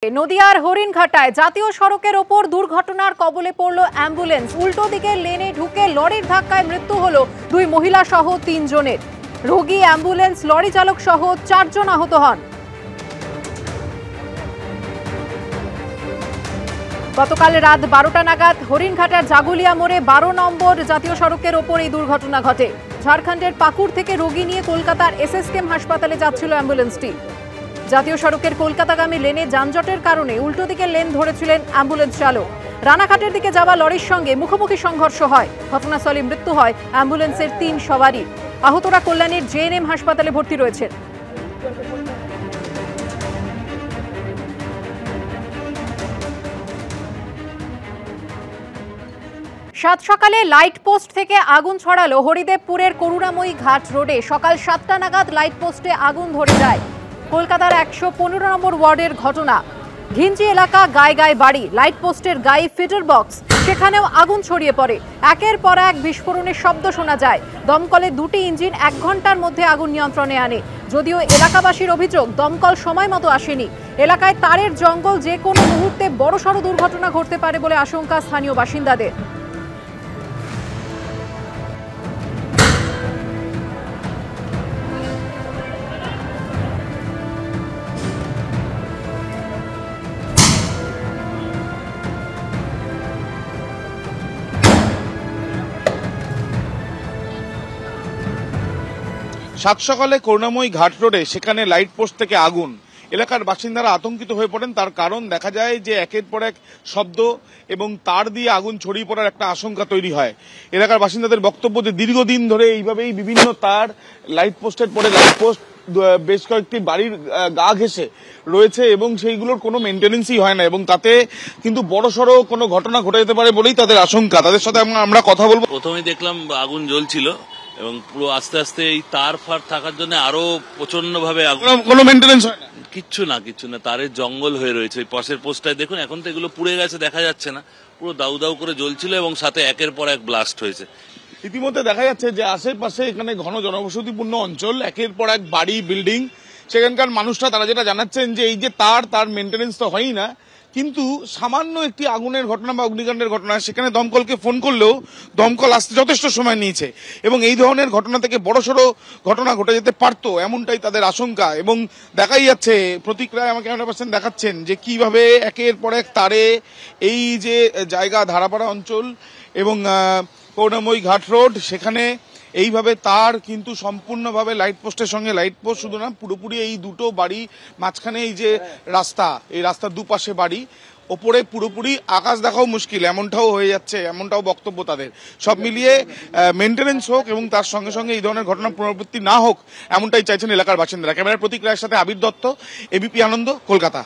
নদিয়ার হরিণঘাটায় জাতীয় সড়কের ওপর দুর্ঘটনার কবলে পড়ল অ্যাম্বুলেন্স। উল্টো দিকে লেনে ঢুকে লরির ধাক্কায় মৃত্যু হলো দুই মহিলা সহ ৩ জনের। রোগী, অ্যাম্বুলেন্স, লরি চালক সহ ৪ জন আহত হন। গতকাল রাত ১২টা নাগাদ হরিণঘাটার জাগুলিয়া মোড়ে ১২ নম্বর জাতীয় সড়কের ওপর এই দুর্ঘটনা ঘটে। ঝাড়খণ্ডের পাকুড় থেকে রোগী নিয়ে কলকাতার এসএসকেএম হাসপাতালে যাচ্ছিল অ্যাম্বুলেন্সটি। জাতীয় সড়কের কলকাতাগামী লেনে যানজটের কারণে উল্টো দিকে লেন ধরেছিলেন অ্যাম্বুলেন্স চালক। রানাঘাটের দিকে যাওয়া লরির সঙ্গে মুখোমুখি সংঘর্ষ হয়। ঘটনাস্থলে মৃত্যু হয় অ্যাম্বুলেন্সের ৩ সওয়ারি। আহতরা কল্যাণীর জেএনএম হাসপাতালে ভর্তি রয়েছেন। সাত সকালে লাইট পোস্ট থেকে আগুন ছড়ালো হরিদেবপুরের করুণাময়ী ঘাট রোডে। সকাল ৭টা নাগাদ লাইট পোস্টে আগুন ধরে যায়। কলকাতার ১১৫ নম্বর ওয়ার্ডের ঘটনা। ঘিঞ্জি এলাকা, গায়ে গায়ে বাড়ি, লাইট পোস্টের গায়ে ফিটার বক্স, সেখানেও আগুন ছড়িয়ে পড়ে। একের পর এক বিস্ফোরণের শব্দ শোনা যায়। দমকলের ২টি ইঞ্জিন ১ ঘন্টার মধ্যে আগুন নিয়ন্ত্রণে আনে। যদিও এলাকাবাসীর অভিযোগ দমকল সময় মতো আসেনি। এলাকায় তারের জঙ্গল, যে কোনো মুহূর্তে বড়সড় দুর্ঘটনা ঘটতে পারে বলে আশঙ্কা স্থানীয় বাসিন্দাদের। সাত সকালে করুণাময়ী ঘাট রোডে সেখানে লাইট পোস্ট থেকে আগুন। এলাকার বাসিন্দারা আতঙ্কিত হয়ে পড়েন। তার কারণ দেখা যায় যে একের পর এক শব্দ এবং তার দিয়ে আগুন ছড়িয়ে পড়ার একটা আশঙ্কা তৈরি হয়। এলাকার বাসিন্দাদের বক্তব্য যে দীর্ঘদিন ধরে এইভাবেই বিভিন্ন তার লাইট পোস্টের পরে লাইট পোস্ট বেশ কয়েকটি বাড়ির গা ঘেঁষে রয়েছে এবং সেইগুলোর কোনো মেনটেন্যান্সই হয় না এবং তাতে কিন্তু বড়সড় কোনো ঘটনা ঘটে যেতে পারে বলেই তাদের আশঙ্কা। তাদের সাথে আমরা কথা বলবো। প্রথমে দেখলাম আগুন জ্বলছিল এবং পুরো আস্তে আস্তে এই তার ফার থাকার জন্য আরো প্রচন্ড ভাবে কোনো মেনটেন্যান্স হয় না, কিচ্ছু না, তারের জঙ্গল হয়ে রয়েছে। ওই পাশের পোস্টটায় দেখুন, এখন তো এগুলো পুড়ে গেছে, দেখা যাচ্ছে না, পুরো দাউ দাউ করে জ্বলছিল এবং সাথে একের পর এক ব্লাস্ট হয়েছে। ইতিমধ্যে দেখা যাচ্ছে যে আশেপাশে এখানে ঘন জনবসতিপূর্ণ অঞ্চল, একের পর এক বাড়ি, বিল্ডিং। সেখানকার মানুষরা তারা যেটা জানাচ্ছেন যে এই যে তার মেনটেন্যান্স তো হয়ই না, কিন্তু সামান্য একটি আগুনের ঘটনা বা অগ্নিকাণ্ডের ঘটনা, সেখানে দমকলকে ফোন করলেও দমকল আসতে যথেষ্ট সময় নিয়েছে এবং এই ধরনের ঘটনা থেকে বড়সড় ঘটনা ঘটে যেতে পারত, এমনটাই তাদের আশঙ্কা। এবং দেখাই যাচ্ছে, প্রতিক্রিয়ায় আমাকে 100% দেখাচ্ছেন যে কিভাবে একের পর এক তারে এই যে জায়গা, ধারাপাড়া অঞ্চল এবং করুণাময়ী ঘাট রোড, সেখানে এইভাবে তার কিন্তু সম্পূর্ণভাবে লাইট পোস্টের সঙ্গে, লাইট পোস্ট শুধু না, পুরোপুরি এই দুটো বাড়ি মাঝখানে এই যে রাস্তা, এই রাস্তার দুপাশে বাড়ি, ওপরে পুরোপুরি আকাশ দেখাও মুশকিল, এমনটাও হয়ে যাচ্ছে, এমনটাও বক্তব্য তাদের। সব মিলিয়ে মেনটেন্যান্স হোক এবং তার সঙ্গে সঙ্গে এই ধরনের ঘটনা পুনরাবৃত্তি না হোক, এমনটাই চাইছেন এলাকার বাসিন্দারা। ক্যামেরার প্রতিক্রিয়ার সাথে আবির দত্ত, এবিপি আনন্দ, কলকাতা।